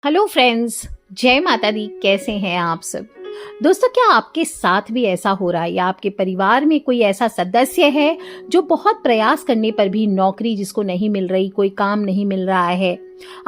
Hello friends, जय माता दी। कैसे हैं आप सब दोस्तों? क्या आपके साथ भी ऐसा हो रहा है या आपके परिवार में कोई ऐसा सदस्य है जो बहुत प्रयास करने पर भी नौकरी जिसको नहीं मिल रही, कोई काम नहीं मिल रहा है?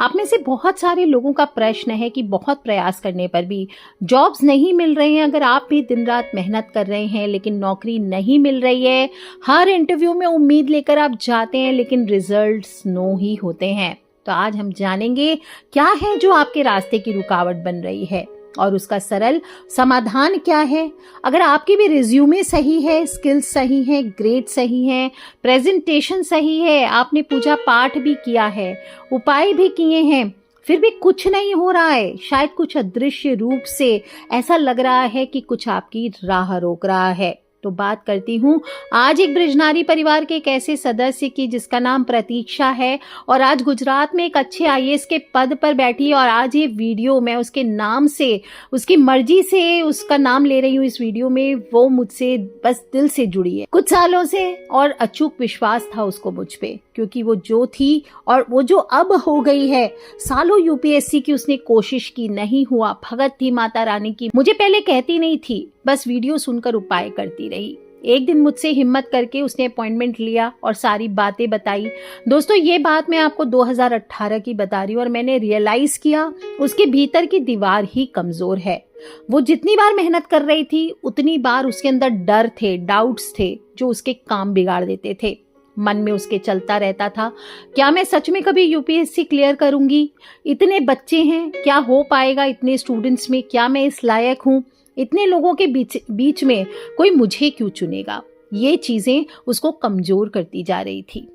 आप में से बहुत सारे लोगों का प्रश्न है कि बहुत प्रयास करने पर भी जॉब्स नहीं मिल रहे हैं। अगर आप भी दिन रात मेहनत कर रहे हैं लेकिन नौकरी नहीं मिल रही है, हर इंटरव्यू में उम्मीद लेकर आप जाते हैं लेकिन रिजल्ट्स नो ही होते हैं। तो आज हम जानेंगे क्या है जो आपके रास्ते की रुकावट बन रही है और उसका सरल समाधान क्या है। अगर आपकी भी रिज्यूमे सही है, स्किल्स सही है, ग्रेड सही है, प्रेजेंटेशन सही है, आपने पूजा पाठ भी किया है, उपाय भी किए हैं, फिर भी कुछ नहीं हो रहा है, शायद कुछ अदृश्य रूप से ऐसा लग रहा है कि कुछ आपकी राह रोक रहा है, तो बात करती हूँ आज एक ब्रजनारी परिवार के एक ऐसे सदस्य की जिसका नाम प्रतीक्षा है और आज गुजरात में एक अच्छे आईएएस के पद पर बैठी है। और आज ये वीडियो मैं उसके नाम से, उसकी मर्जी से उसका नाम ले रही हूँ इस वीडियो में। वो मुझसे बस दिल से जुड़ी है कुछ सालों से और अचूक विश्वास था उसको मुझ पे, क्योंकि वो जो थी और वो जो अब हो गई है। सालों यूपीएससी की उसने कोशिश की, नहीं हुआ, भगत थी माता रानी की। मुझे पहले कहती नहीं थी, बस वीडियो सुनकर उपाय करती रही। एक दिन मुझसे हिम्मत करके उसने अपॉइंटमेंट लिया और सारी बातें बताई। दोस्तों, ये बात मैं आपको 2018 की बता रही हूँ और मैंने रियलाइज किया उसके भीतर की दीवार ही कमजोर है। वो जितनी बार मेहनत कर रही थी उतनी बार उसके अंदर डर थे, डाउट्स थे जो उसके काम बिगाड़ देते थे। मन में उसके चलता रहता था, क्या मैं सच में कभी यूपीएससी क्लियर करूंगी? इतने बच्चे हैं, क्या हो पाएगा इतने स्टूडेंट्स में? क्या मैं इस लायक हूँ? इतने लोगों के बीच में कोई मुझे क्यों चुनेगा? ये चीजें उसको कमजोर करती जा रही थी।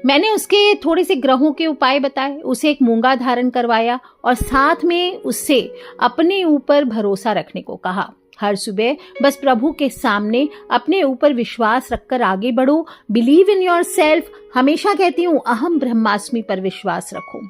मैंने उसके थोड़े से ग्रहों के उपाय बताए, उसे एक मूंगा धारण करवाया और साथ में उससे अपने ऊपर भरोसा रखने को कहा। हर सुबह बस प्रभु के सामने अपने ऊपर विश्वास रखकर आगे बढ़ो। Believe in your self. हमेशा कहती हूँ, अहम ब्रह्मास्मि पर विश्वास रखो।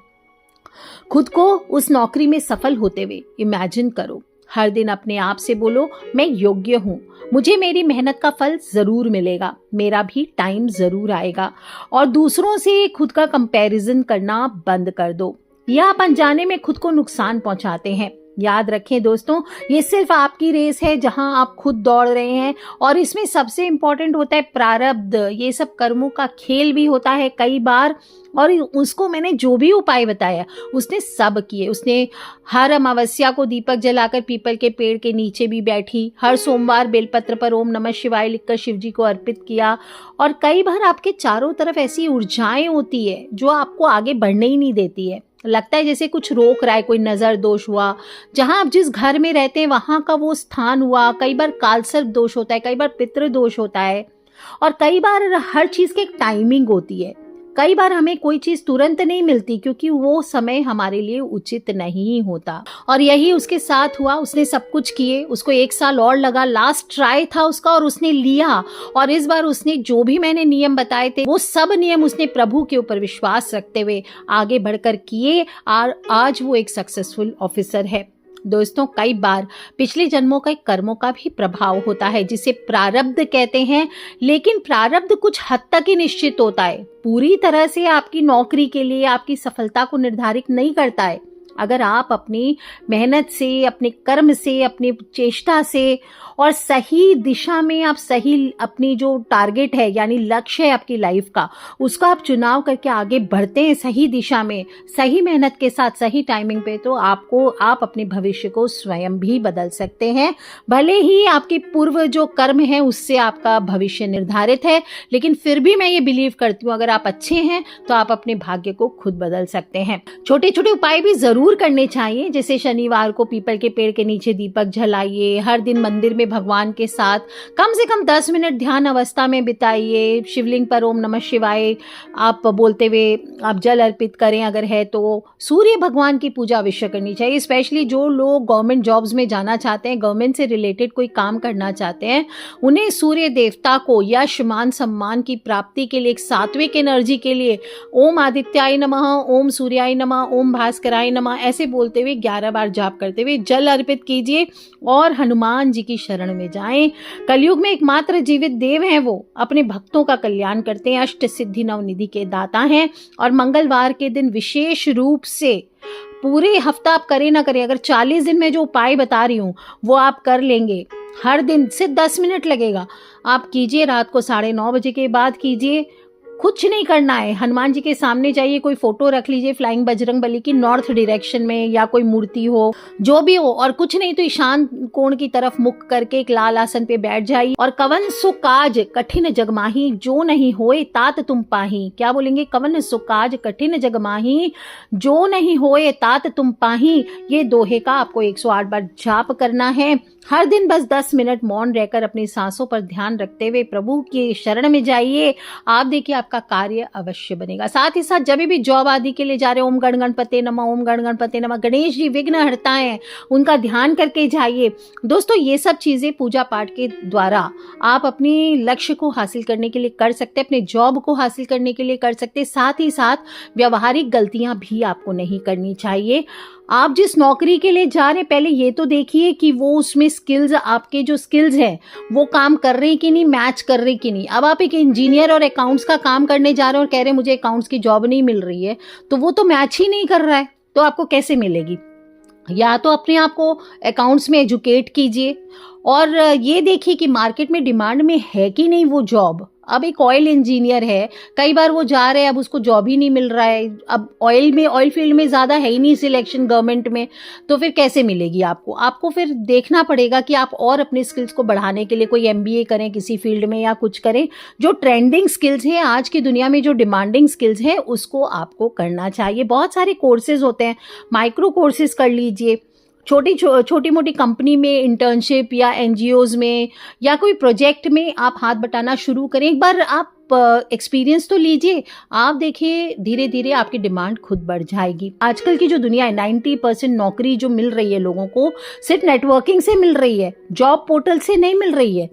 खुद को उस नौकरी में सफल होते हुए इमेजिन करो। हर दिन अपने आप से बोलो, मैं योग्य हूँ, मुझे मेरी मेहनत का फल जरूर मिलेगा, मेरा भी टाइम जरूर आएगा। और दूसरों से खुद का कंपैरिजन करना बंद कर दो। यह आप अनजाने में खुद को नुकसान पहुंचाते हैं। याद रखें दोस्तों, ये सिर्फ आपकी रेस है जहां आप खुद दौड़ रहे हैं और इसमें सबसे इंपॉर्टेंट होता है प्रारब्ध। ये सब कर्मों का खेल भी होता है कई बार। और उसको मैंने जो भी उपाय बताया उसने सब किए। उसने हर अमावस्या को दीपक जलाकर पीपल के पेड़ के नीचे भी बैठी, हर सोमवार बेलपत्र पर ओम नमः शिवाय लिखकर शिव जी को अर्पित किया। और कई बार आपके चारों तरफ ऐसी ऊर्जाएं होती है जो आपको आगे बढ़ने ही नहीं देती है। लगता है जैसे कुछ रोक रहा है, कोई नजर दोष हुआ, जहां आप जिस घर में रहते हैं वहां का वो स्थान हुआ। कई बार कालसर्प दोष होता है, कई बार पितृ दोष होता है और कई बार हर चीज की एक टाइमिंग होती है। कई बार हमें कोई चीज तुरंत नहीं मिलती क्योंकि वो समय हमारे लिए उचित नहीं होता। और यही उसके साथ हुआ। उसने सब कुछ किए, उसको 1 साल और लगा, लास्ट ट्राई था उसका और उसने लिया। और इस बार उसने जो भी मैंने नियम बताए थे वो सब नियम उसने प्रभु के ऊपर विश्वास रखते हुए आगे बढ़कर किए और आज वो एक सक्सेसफुल ऑफिसर है। दोस्तों, कई बार पिछले जन्मों का कर्मों का भी प्रभाव होता है जिसे प्रारब्ध कहते हैं। लेकिन प्रारब्ध कुछ हद तक ही निश्चित होता है, पूरी तरह से आपकी नौकरी के लिए आपकी सफलता को निर्धारित नहीं करता है। अगर आप अपनी मेहनत से, अपने कर्म से, अपनी चेष्टा से और सही दिशा में आप सही अपनी जो टारगेट है यानी लक्ष्य है आपकी लाइफ का, उसका आप चुनाव करके आगे बढ़ते हैं सही दिशा में, सही मेहनत के साथ, सही टाइमिंग पे, तो आप अपने भविष्य को स्वयं भी बदल सकते हैं। भले ही आपके पूर्व जो कर्म है उससे आपका भविष्य निर्धारित है, लेकिन फिर भी मैं ये बिलीव करती हूँ अगर आप अच्छे हैं तो आप अपने भाग्य को खुद बदल सकते हैं। छोटे छोटे उपाय भी जरूर करने चाहिए, जैसे शनिवार को पीपल के पेड़ के नीचे दीपक जलाइए, हर दिन मंदिर में भगवान के साथ कम से कम 10 मिनट ध्यान अवस्था में बिताइए, शिवलिंग पर ओम नमः शिवाय आप बोलते हुए आप जल अर्पित करें अगर है तो। सूर्य भगवान की पूजा अवश्य करनी चाहिए। स्पेशली जो लोग गवर्नमेंट जॉब्स में जाना चाहते हैं, गवर्नमेंट से रिलेटेड कोई काम करना चाहते हैं, उन्हें सूर्य देवता को यश मान सम्मान की प्राप्ति के लिए, एक सात्विक एनर्जी के लिए ओम आदित्याय नमः, ओम सूर्याय नमः, ओम भास्कराय नमः ऐसे बोलते हुए 11 बार जाप करते हुए जल अर्पित कीजिए और हनुमान जी की शरण में जाएं। कलयुग में एकमात्र जीवित देव हैं, वो अपने भक्तों का कल्याण करते हैं, अष्ट सिद्धि नवनिधि के दाता हैं और मंगलवार के दिन विशेष रूप से पूरे हफ्ता आप करें ना करें, अगर 40 दिन में जो उपाय बता रही हूँ वो आप कर लेंगे, हर दिन सिर्फ 10 मिनट लगेगा, आप कीजिए। रात को 9:30 बजे के बाद कीजिए। कुछ नहीं करना है, हनुमान जी के सामने जाइए, कोई फोटो रख लीजिए फ्लाइंग बजरंग बली की नॉर्थ डायरेक्शन में, या कोई मूर्ति हो, जो भी हो, और कुछ नहीं तो ईशान कोण की तरफ मुख करके एक लाल आसन पे बैठ जाइए। और कवन सो काज कठिन जगमाही, जो नहीं होए तात तुम पाही। क्या बोलेंगे? कवन सो काज कठिन जगमाही, जो नहीं होए तात तुम पाही। ये दोहे का आपको 108 बार जाप करना है। हर दिन बस 10 मिनट मौन रहकर अपनी सांसों पर ध्यान रखते हुए प्रभु के शरण में जाइए। आप देखिए आपका कार्य अवश्य बनेगा। साथ ही साथ जब भी जॉब आदि के लिए जा रहे हो, ओम गण गणपते नमः, ओम गण गणपते नमः, गणेश जी विघ्न हरता है, उनका ध्यान करके जाइए। दोस्तों ये सब चीजें पूजा पाठ के द्वारा आप अपने लक्ष्य को हासिल करने के लिए कर सकते, अपने जॉब को हासिल करने के लिए कर सकते। साथ ही साथ व्यवहारिक गलतियां भी आपको नहीं करनी चाहिए। आप जिस नौकरी के लिए जा रहे हैं, पहले ये तो देखिए कि वो उसमें स्किल्स, आपके जो स्किल्स हैं वो काम कर रहे हैं कि नहीं, मैच कर रहे कि नहीं। अब आप एक इंजीनियर और अकाउंट्स का काम करने जा रहे हो और कह रहे हैं मुझे अकाउंट्स की जॉब नहीं मिल रही है, तो वो तो मैच ही नहीं कर रहा है, तो आपको कैसे मिलेगी? या तो अपने आप को अकाउंट्स में एजुकेट कीजिए और ये देखिए कि मार्केट में डिमांड में है कि नहीं वो जॉब। अब एक ऑयल इंजीनियर है, कई बार वो जा रहे हैं, अब उसको जॉब ही नहीं मिल रहा है। अब ऑयल फील्ड में ज़्यादा है ही नहीं सिलेक्शन गवर्नमेंट में, तो फिर कैसे मिलेगी आपको? आपको फिर देखना पड़ेगा कि आप और अपने स्किल्स को बढ़ाने के लिए कोई MBA करें किसी फील्ड में या कुछ करें। जो ट्रेंडिंग स्किल्स हैं आज की दुनिया में, जो डिमांडिंग स्किल्स हैं, उसको आपको करना चाहिए। बहुत सारे कोर्सेज होते हैं, माइक्रो कोर्सेज कर लीजिए, छोटी मोटी कंपनी में इंटर्नशिप या NGOs में या कोई प्रोजेक्ट में आप हाथ बटाना शुरू करें। एक बार आप एक्सपीरियंस तो लीजिए, आप देखिए धीरे धीरे आपकी डिमांड खुद बढ़ जाएगी। आजकल की जो दुनिया है, 90% नौकरी जो मिल रही है लोगों को सिर्फ नेटवर्किंग से मिल रही है, जॉब पोर्टल से नहीं मिल रही है।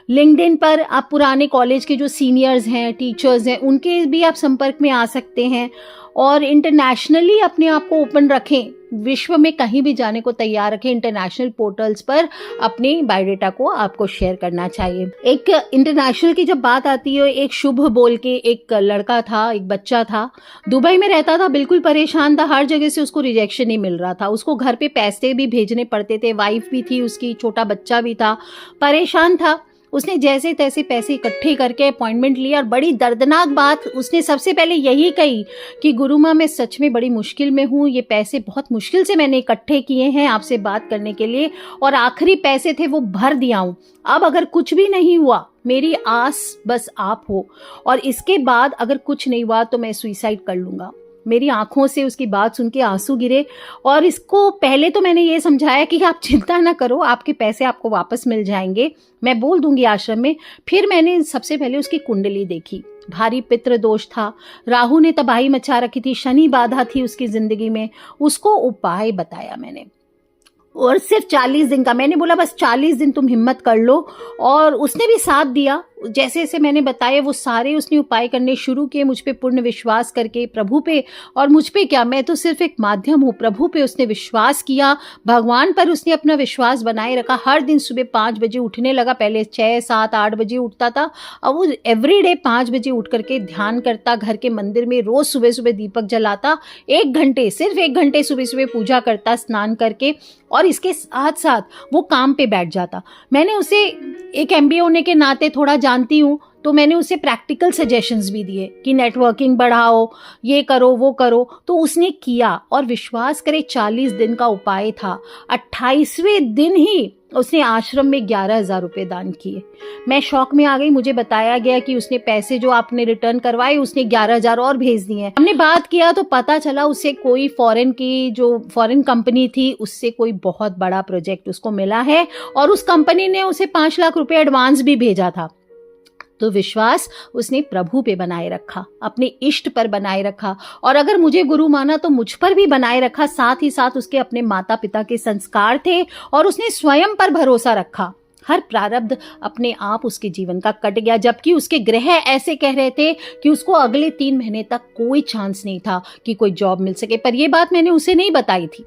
लिंक्डइन पर आप पुराने कॉलेज के जो सीनियर्स हैं, टीचर्स हैं, उनके भी आप संपर्क में आ सकते हैं। और इंटरनेशनली अपने आप को ओपन रखें, विश्व में कहीं भी जाने को तैयार रखें। इंटरनेशनल पोर्टल्स पर अपने बायोडेटा को आपको शेयर करना चाहिए। एक इंटरनेशनल की जब बात आती है, एक शुभ बोल के एक लड़का था, एक बच्चा था, दुबई में रहता था, बिल्कुल परेशान था, हर जगह से उसको रिजेक्शन ही मिल रहा था, उसको घर पे पैसे भी भेजने पड़ते थे, वाइफ भी थी उसकी, छोटा बच्चा भी था, परेशान था। उसने जैसे तैसे पैसे इकट्ठे करके अपॉइंटमेंट लिया और बड़ी दर्दनाक बात उसने सबसे पहले यही कही कि गुरु माँ मैं सच में बड़ी मुश्किल में हूँ, ये पैसे बहुत मुश्किल से मैंने इकट्ठे किए हैं आपसे बात करने के लिए, और आखिरी पैसे थे वो भर दिया हूँ। अब अगर कुछ भी नहीं हुआ, मेरी आस बस आप हो, और इसके बाद अगर कुछ नहीं हुआ तो मैं सुसाइड कर लूँगा। मेरी आंखों से उसकी बात सुन के आंसू गिरे। और इसको पहले तो मैंने ये समझाया कि आप चिंता ना करो, आपके पैसे आपको वापस मिल जाएंगे, मैं बोल दूंगी आश्रम में। फिर मैंने सबसे पहले उसकी कुंडली देखी, भारी पितृ दोष था, राहु ने तबाही मचा रखी थी, शनि बाधा थी उसकी जिंदगी में। उसको उपाय बताया मैंने, और सिर्फ 40 दिन का। मैंने बोला बस 40 दिन तुम हिम्मत कर लो, और उसने भी साथ दिया। जैसे जैसे मैंने बताया वो सारे उसने उपाय करने शुरू किए, मुझ पे पूर्ण विश्वास करके, प्रभु पे। और मुझ पे क्या, मैं तो सिर्फ एक माध्यम हूँ, प्रभु पे उसने विश्वास किया, भगवान पर उसने अपना विश्वास बनाए रखा। हर दिन सुबह 5 बजे उठने लगा, पहले 6, 7, 8 बजे उठता था, अब वो एवरीडे 5 बजे उठ करके ध्यान करता, घर के मंदिर में रोज सुबह सुबह दीपक जलाता, 1 घंटे, सिर्फ 1 घंटे सुबह सुबह पूजा करता स्नान करके, और इसके साथ साथ वो काम पे बैठ जाता। मैंने उसे एक MBA होने के नाते थोड़ा जानती हूँ, तो मैंने उसे प्रैक्टिकल सजेशंस भी दिए कि नेटवर्किंग बढ़ाओ, ये करो वो करो, तो उसने किया। और विश्वास करे 40 दिन का उपाय था, 28वें दिन ही उसने आश्रम में 11,000 रुपये दान किए। मैं शौक में आ गई, मुझे बताया गया कि उसने पैसे जो आपने रिटर्न करवाए उसने 11,000 और भेज दिए। हमने बात किया तो पता चला उसे कोई फॉरेन कंपनी थी, उससे कोई बहुत बड़ा प्रोजेक्ट उसको मिला है, और उस कंपनी ने उसे 5 लाख रुपए एडवांस भी भेजा था। तो विश्वास उसने प्रभु पे बनाए रखा, अपने इष्ट पर बनाए रखा, और अगर मुझे गुरु माना तो मुझ पर भी बनाए रखा। साथ ही साथ उसके अपने माता पिता के संस्कार थे, और उसने स्वयं पर भरोसा रखा। हर प्रारब्ध अपने आप उसके जीवन का कट गया, जबकि उसके ग्रह ऐसे कह रहे थे कि उसको अगले 3 महीने तक कोई चांस नहीं था कि कोई जॉब मिल सके। पर यह बात मैंने उसे नहीं बताई थी।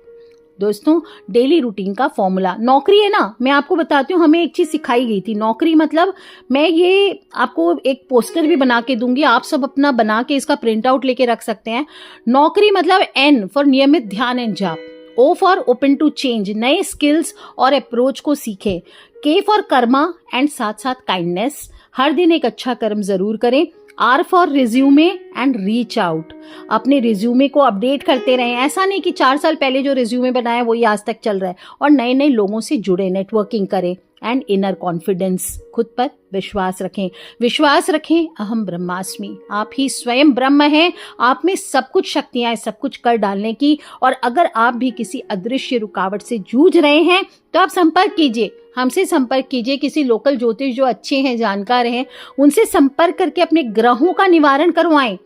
दोस्तों डेली रूटीन का फॉर्मूला, नौकरी है ना, मैं आपको बताती हूँ, हमें एक चीज सिखाई गई थी, नौकरी मतलब, मैं ये आपको एक पोस्टर भी बना के दूंगी, आप सब अपना बना के इसका प्रिंट आउट लेके रख सकते हैं। नौकरी मतलब एन फॉर नियमित ध्यान एंड जाप, O for open to change, नए स्किल्स और अप्रोच को सीखे, के फॉर कर्मा एंड साथ साथ काइंडनेस, हर दिन एक अच्छा कर्म जरूर करें, R for resume and reach out, अपने रिज्यूमे को अपडेट करते रहें, ऐसा नहीं कि 4 साल पहले जो रिज्यूमे बनाया वही आज तक चल रहा है, और नए नए लोगों से जुड़े, नेटवर्किंग करें, एंड इनर कॉन्फिडेंस, खुद पर विश्वास रखें, विश्वास रखें अहम ब्रह्मास्मि, आप ही स्वयं ब्रह्म हैं, आप में सब कुछ शक्तियां हैं सब कुछ कर डालने की। और अगर आप भी किसी अदृश्य रुकावट से जूझ रहे हैं तो आप संपर्क कीजिए, हमसे संपर्क कीजिए, किसी लोकल ज्योतिष जो अच्छे हैं, जानकार हैं, उनसे संपर्क करके अपने ग्रहों का निवारण करवाएं।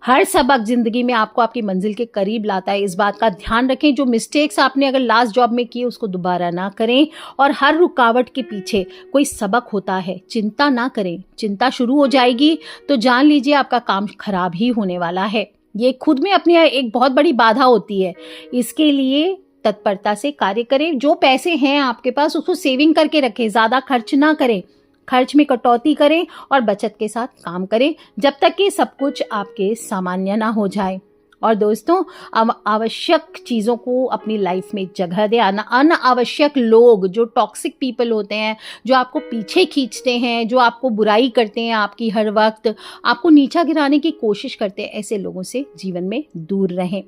हर सबक जिंदगी में आपको आपकी मंजिल के करीब लाता है, इस बात का ध्यान रखें। जो मिस्टेक्स आपने अगर लास्ट जॉब में किए उसको दोबारा ना करें, और हर रुकावट के पीछे कोई सबक होता है, चिंता ना करें, चिंता शुरू हो जाएगी तो जान लीजिए आपका काम खराब ही होने वाला है। ये खुद में अपनी एक बहुत बड़ी बाधा होती है, इसके लिए तत्परता से कार्य करें। जो पैसे हैं आपके पास उसको सेविंग करके रखें, ज्यादा खर्च ना करें, खर्च में कटौती करें और बचत के साथ काम करें, जब तक कि सब कुछ आपके सामान्य ना हो जाए। और दोस्तों आवश्यक चीज़ों को अपनी लाइफ में जगह दे, अनावश्यक लोग जो टॉक्सिक पीपल होते हैं, जो आपको पीछे खींचते हैं, जो आपको बुराई करते हैं, आपकी हर वक्त आपको नीचा गिराने की कोशिश करते हैं, ऐसे लोगों से जीवन में दूर रहें।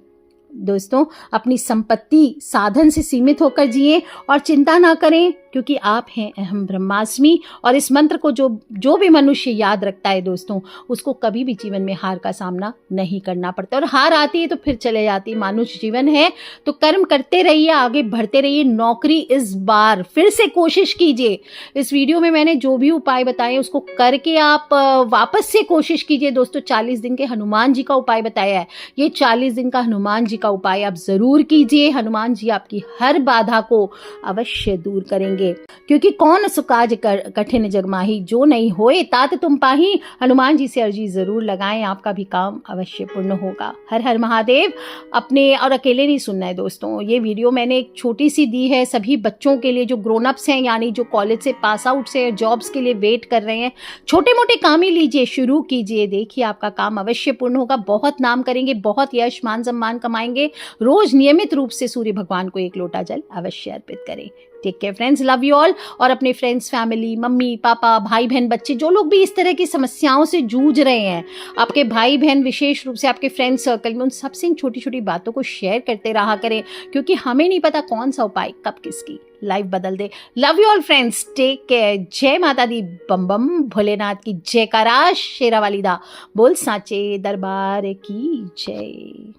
दोस्तों अपनी संपत्ति साधन से सीमित होकर जिए और चिंता ना करें, क्योंकि आप हैं अहम ब्रह्मास्मि। और इस मंत्र को जो भी मनुष्य याद रखता है दोस्तों, उसको कभी भी जीवन में हार का सामना नहीं करना पड़ता, और हार आती है तो फिर चले जाती है। मानुष जीवन है तो कर्म करते रहिए, आगे बढ़ते रहिए। नौकरी इस बार फिर से कोशिश कीजिए, इस वीडियो में मैंने जो भी उपाय बताए उसको करके आप वापस से कोशिश कीजिए। दोस्तों 40 दिन के हनुमान जी का उपाय बताया है, ये 40 दिन का हनुमान जी का उपाय आप जरूर कीजिए। हनुमान जी आपकी हर बाधा को अवश्य दूर करेंगे, क्योंकि कौन सुकाज कठिन जग माही, जो नहीं होए तात तुम पाही। हनुमान जी से अर्जी जरूर लगाएं, आपका भी काम अवश्य पूर्ण होगा। हर हर महादेव। अपने और अकेले नहीं सुनना है दोस्तों, ये वीडियो मैंने एक छोटी सी दी है सभी बच्चों के लिए जो ग्रोन अप्स हैं, यानी जो कॉलेज से पास आउट से जॉब्स के लिए वेट कर रहे हैं। छोटे मोटे काम ही लीजिए, शुरू कीजिए, देखिए आपका काम अवश्य पूर्ण होगा। बहुत नाम करेंगे, बहुत यश मान सम्मान कमाएंगे। रोज नियमित रूप से सूर्य भगवान को 1 लोटा जल अवश्य अर्पित करें। Take care friends, love you all. और अपने फ्रेंड्स, फैमिली, मम्मी पापा, भाई बहन, बच्चे, जो लोग भी इस तरह की समस्याओं से जूझ रहे हैं, आपके भाई बहन विशेष रूप से आपके फ्रेंड सर्कल में, उन सबसे इन छोटी छोटी बातों को शेयर करते रहा करें, क्योंकि हमें नहीं पता कौन सा उपाय कब किसकी लाइफ बदल दे। Love you all friends, take care. जय माता दी, बम बम भोलेनाथ की जयकारा, शेरा वाली दा बोल साचे दरबार की जय।